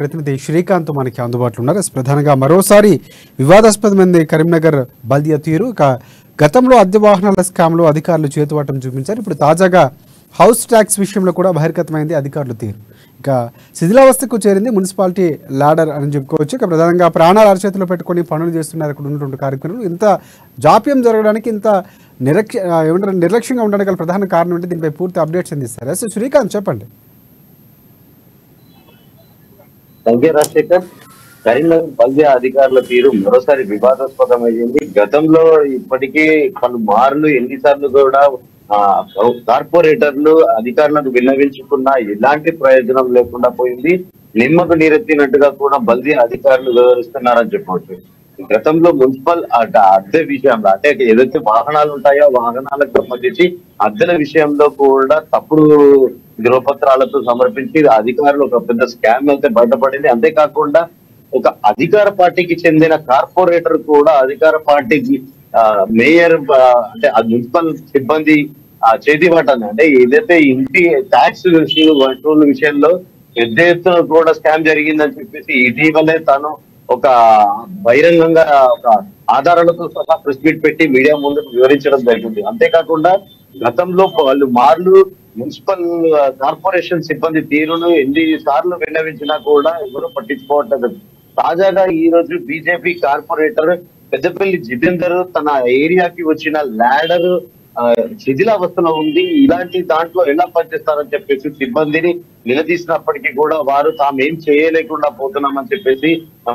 ప్రతినిధి శ్రీకాంత్ మనకి అందుబాటులో ఉన్నారు. ప్రధానంగా మరోసారి వివాదాస్పదమైంది కరీంనగర్ బల్దియా తీరు. గతంలో అద్దె వాహనాల స్కామ్లో అధికారులు చేతువాటం చూపించారు. ఇప్పుడు తాజాగా హౌస్ ట్యాక్స్ విషయంలో కూడా బహిర్గతమైంది అధికారుల తీరు. ఇక శిథిలావస్థకు చేరింది మున్సిపాలిటీ ల్యాడర్ అని చెప్పుకోవచ్చు. ఇక ప్రధానంగా ప్రాణాలు అరచేతిలో పెట్టుకొని పనులు చేస్తున్నారు అక్కడ ఉన్నటువంటి కార్యక్రమాలు. ఇంత జాప్యం జరగడానికి, ఇంత నిర్లక్ష్యంగా ఉండడానికి గల ప్రధాన కారణం ఏంటి? దీనిపై పూర్తి అప్డేట్స్ అందిస్తారు. ఎస్ శ్రీకాంత్, చెప్పండి. రాజశేఖర్, కరీంనగర్ బల్దియా అధికారుల తీరు మరోసారి వివాదాస్పదమైంది. గతంలో ఇప్పటికీ పలుమార్లు ఎన్నిసార్లు కూడా కార్పొరేటర్లు అధికారులకు విన్నవించుకున్న ఎలాంటి ప్రయోజనం లేకుండా పోయింది. నిమ్మకు నీరెత్తినట్టుగా కూడా బల్దియా అధికారులు వ్యవహరిస్తున్నారని చెప్పవచ్చు. గతంలో మున్సిపల్ అద్దె విషయంలో, అంటే ఏదైతే వాహనాలు ఉంటాయో వాహనాలకు సంబంధించి అద్దెల విషయంలో కూడా తప్పుడు ధ్రువపత్రాలతో సమర్పించి అధికారులు ఒక పెద్ద స్కామ్ అయితే బయటపడింది. అంతేకాకుండా ఒక అధికార పార్టీకి చెందిన కార్పొరేటర్ కూడా అధికార పార్టీకి మేయర్ అంటే మున్సిపల్ సిబ్బంది చేతివాటాన్ని, అంటే ఏదైతే ఇంటి ట్యాక్స్ వసూలు విషయంలో పెద్ద ఎత్తున కూడా స్కామ్ జరిగిందని చెప్పేసి ఇటీవలే తాను ఒక బహిరంగంగా ఒక ఆధారాలతో సహా ప్రెస్ మీట్ పెట్టి మీడియా ముందుకు వివరించడం జరిగింది. అంతేకాకుండా గతంలో వాళ్ళు మార్లు మున్సిపల్ కార్పొరేషన్ సిబ్బంది తీరును ఎన్నిసార్లు విన్నవించినా కూడా ఎవరు పట్టించుకోవట్లేదు. తాజాగా ఈ రోజు బీజేపీ కార్పొరేటర్ పెద్దపల్లి జితేందర్ తన ఏరియాకి వచ్చిన ల్యాడర్ శిథిలావస్థలో ఉంది, ఇలాంటి దాంట్లో ఎలా పనిచేస్తారని చెప్పేసి సిబ్బందిని నిలదీసినప్పటికీ కూడా వారు తామేం చేయలేకుండా పోతున్నామని చెప్పేసి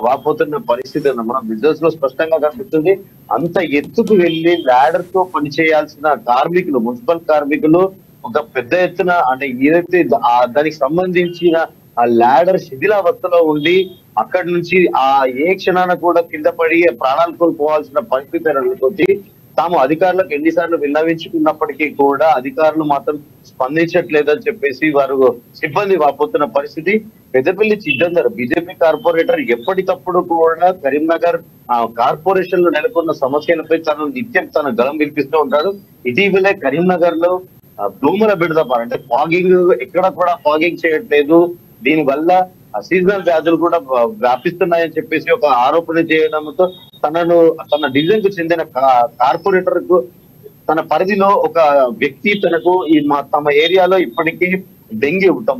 వాపోతున్న పరిస్థితి మన బిజినెస్ లో స్పష్టంగా కనిపిస్తుంది. అంత ఎత్తుకు వెళ్లి ల్యాడర్ తో పనిచేయాల్సిన కార్మికులు, మున్సిపల్ కార్మికులు ఒక పెద్ద ఎత్తున, అంటే ఏదైతే దానికి సంబంధించిన ఆ ల్యాడర్ శిథిలావస్థలో ఉండి అక్కడి నుంచి ఏ క్షణాన కూడా కింద పడి ప్రాణాలు కోల్పోవాల్సిన పరిస్థితి తాము అధికారులకు ఎన్నిసార్లు విన్నవించుకున్నప్పటికీ కూడా అధికారులు మాత్రం స్పందించట్లేదని చెప్పేసి వారు సిబ్బంది వాపోతున్న పరిస్థితి. పెద్దపల్లి జితేందర్ బీజేపీ కార్పొరేటర్ ఎప్పటికప్పుడు కూడా కరీంనగర్ కార్పొరేషన్ లో నెలకొన్న సమస్యలపై నిత్యం తన గలం వినిపిస్తూ ఉంటాడు. ఇటీవలే కరీంనగర్ లో దోమల బిడద, అంటే ఫాగింగ్ ఎక్కడ కూడా ఫాగింగ్ చేయట్లేదు, దీని వల్ల సీజనల్ వ్యాధులు కూడా వ్యాపిస్తున్నాయని చెప్పేసి ఒక ఆరోపణ చేయడంతో తన డివిజన్ కు చెందిన కార్పొరేటర్ కు తన పరిధిలో ఒక వ్యక్తి తనకు తమ ఏరియాలో ఇప్పటికీ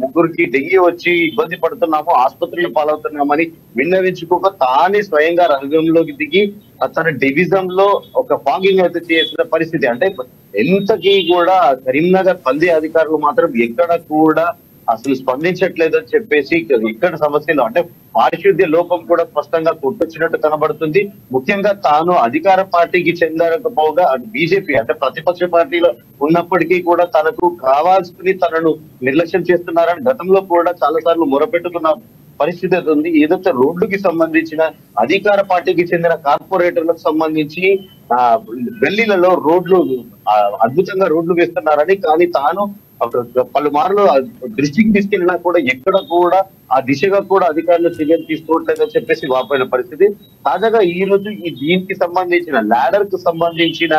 ముగ్గురికి డెంగీ వచ్చి ఇబ్బంది పడుతున్నాము, ఆసుపత్రిలో పాలవుతున్నామని విన్నవించుకోక తానే స్వయంగా రంగంలోకి దిగి తన డివిజన్ లో ఒక ఫాగింగ్ అయితే చేసిన పరిస్థితి. అంటే ఎంతకీ కూడా కరీంనగర్ బల్దియా అధికారులు మాత్రం ఎక్కడ కూడా అసలు స్పందించట్లేదని చెప్పేసి ఇక్కడ సమస్యలు, అంటే పారిశుద్ధ్య లోపం కూడా స్పష్టంగా కొట్టొచ్చినట్టు కనబడుతుంది. ముఖ్యంగా తాను అధికార పార్టీకి చెందకపోగా బీజేపీ అంటే ప్రతిపక్ష పార్టీలో ఉన్నప్పటికీ కూడా తనకు కావాల్సింది తనను నిర్లక్ష్యం చేస్తున్నారని గతంలో కూడా చాలా సార్లు మొరపెట్టుకున్న పరిస్థితి ఉంది. ఏదైతే రోడ్లుకి సంబంధించిన అధికార పార్టీకి చెందిన కార్పొరేటర్లకు సంబంధించి గల్లీలలో రోడ్లు అద్భుతంగా రోడ్లు వేస్తున్నారని, కానీ తాను పలుమార్లు దృష్టికి తీసుకెళ్ళినా కూడా ఎక్కడ కూడా ఆ దిశగా కూడా అధికారులు చర్యలు తీసుకోవట్లేదని చెప్పేసి వాపోయిన పరిస్థితి. తాజాగా ఈ రోజు దీనికి సంబంధించిన ల్యాడర్ కు సంబంధించిన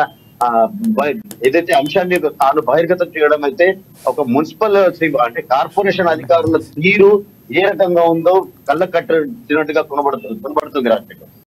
ఏదైతే అంశాన్ని తాను బహిర్గతం చేయడం అయితే ఒక మున్సిపల్ అంటే కార్పొరేషన్ అధికారుల తీరు ఏ రకంగా ఉందో కళ్ళ కట్టినట్టుగా కనబడుతుంది రాజశేఖర్.